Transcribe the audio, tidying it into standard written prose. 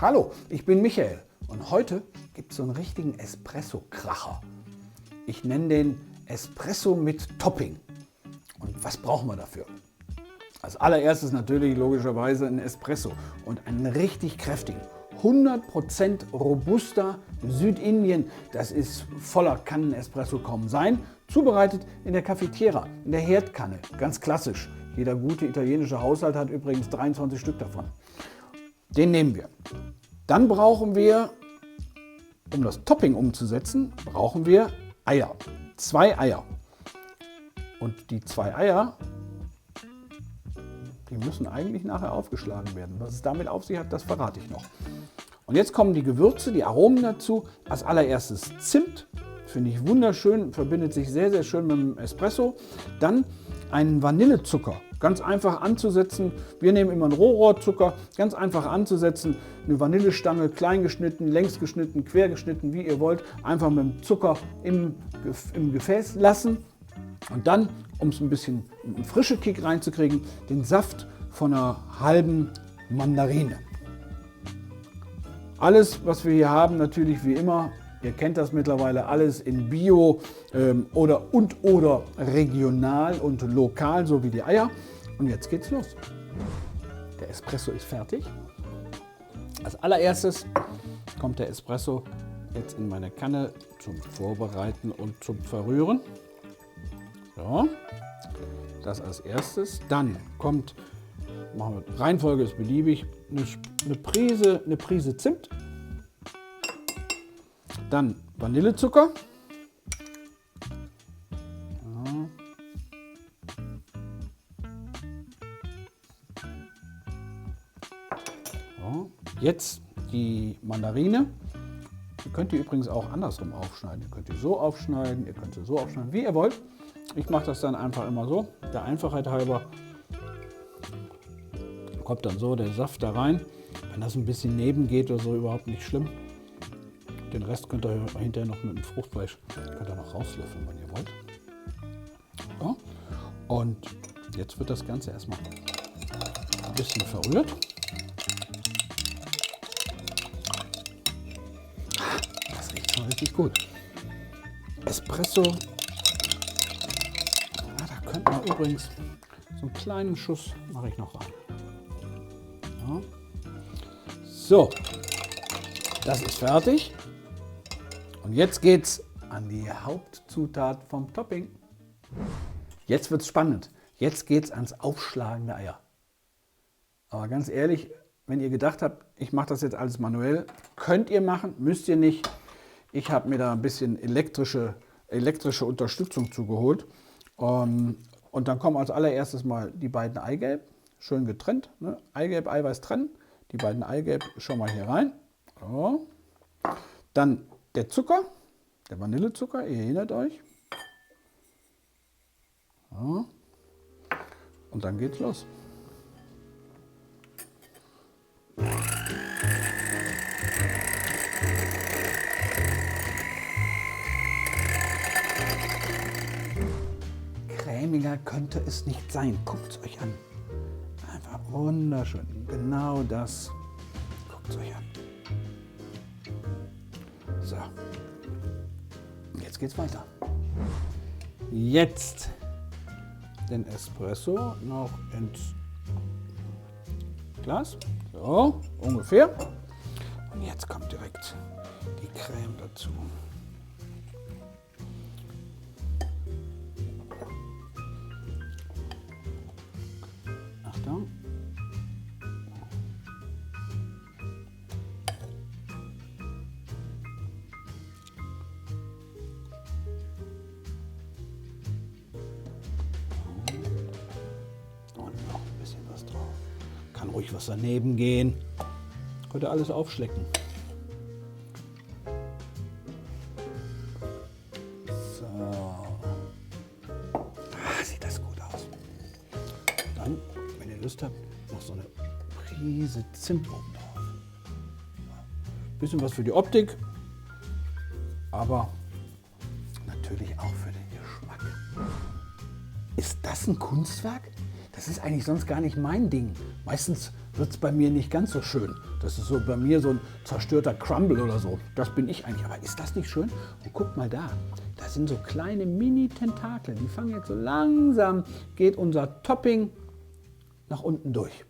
Hallo, ich bin Michael und heute gibt es so einen richtigen Espresso-Kracher. Ich nenne den Espresso mit Topping. Und was brauchen wir dafür? Als allererstes natürlich logischerweise ein Espresso und einen richtig kräftigen. 100% robuster Südindien, das ist voller Kannen-Espresso kaum sein. Zubereitet in der Cafetiera, in der Herdkanne, ganz klassisch. Jeder gute italienische Haushalt hat übrigens 23 Stück davon. Den nehmen wir. Dann brauchen wir, um das Topping umzusetzen, brauchen wir Eier. 2 Eier. Und die 2 Eier, die müssen eigentlich nachher aufgeschlagen werden. Was es damit auf sich hat, das verrate ich noch. Und jetzt kommen die Gewürze, die Aromen dazu. Als allererstes Zimt, finde ich wunderschön, verbindet sich sehr, sehr schön mit dem Espresso. Dann einen Vanillezucker, ganz einfach anzusetzen. Wir nehmen immer einen Rohrohrzucker, ganz einfach anzusetzen. Eine Vanillestange, klein geschnitten, längs geschnitten, quer geschnitten, wie ihr wollt. Einfach mit dem Zucker im Gefäß lassen. Und dann, um es ein bisschen einen frischen Kick reinzukriegen, den Saft von einer halben Mandarine. Alles, was wir hier haben, natürlich wie immer, ihr kennt das mittlerweile, alles in Bio oder regional und lokal, so wie die Eier. Und jetzt geht's los. Der Espresso ist fertig. Als allererstes kommt der Espresso jetzt in meine Kanne zum Vorbereiten und zum Verrühren. So, das als erstes. Dann kommt, machen wir, Reihenfolge ist beliebig, eine Prise Zimt. Dann Vanillezucker. So, jetzt die Mandarine. Die könnt ihr übrigens auch andersrum aufschneiden. Ihr könnt die so aufschneiden, ihr könnt sie so aufschneiden, wie ihr wollt. Ich mache das dann einfach immer so, der Einfachheit halber. Kommt dann so der Saft da rein. Wenn das ein bisschen neben geht oder so, überhaupt nicht schlimm. Den Rest könnt ihr hinterher noch mit dem Fruchtfleisch noch rauslöffeln, wenn ihr wollt. So. Und jetzt wird das Ganze erstmal ein bisschen verrührt. Das riecht schon richtig gut. Espresso. Ja, da könnte man übrigens so einen kleinen Schuss mache ich noch rein. Ja. So, das ist fertig. Und jetzt geht's an die Hauptzutat vom Topping. Jetzt wird's spannend. Jetzt geht's ans Aufschlagen der Eier. Aber ganz ehrlich, wenn ihr gedacht habt, ich mache das jetzt alles manuell, könnt ihr machen, müsst ihr nicht. Ich habe mir da ein bisschen elektrische Unterstützung zugeholt. Und dann kommen als allererstes mal die beiden Eigelb, schön getrennt. Ne? Eigelb, Eiweiß trennen. Die beiden Eigelb schon mal hier rein. So. Dann der Zucker, der Vanillezucker, ihr erinnert euch. So. Und dann geht's los. Cremiger könnte es nicht sein. Guckt es euch an. Einfach wunderschön. Genau das. Guckt es euch an. So. Jetzt geht's weiter. Jetzt den Espresso noch ins Glas. So, ungefähr. Und jetzt kommt direkt die Creme dazu. Achtung. Und noch ein bisschen was drauf. Kann ruhig was daneben gehen. Könnt ihr alles aufschlecken. So. Sieht das gut aus. Dann, wenn ihr Lust habt, noch so eine Prise Zimt oben drauf. Bisschen was für die Optik, aber natürlich auch für den Geschmack. Ist das ein Kunstwerk? Das ist eigentlich sonst gar nicht mein Ding. Meistens wird es bei mir nicht ganz so schön. Das ist so bei mir so ein zerstörter Crumble oder so. Das bin ich eigentlich. Aber ist das nicht schön? Und guck mal da. Da sind so kleine Mini-Tentakel. Die fangen jetzt so langsam, geht unser Topping nach unten durch.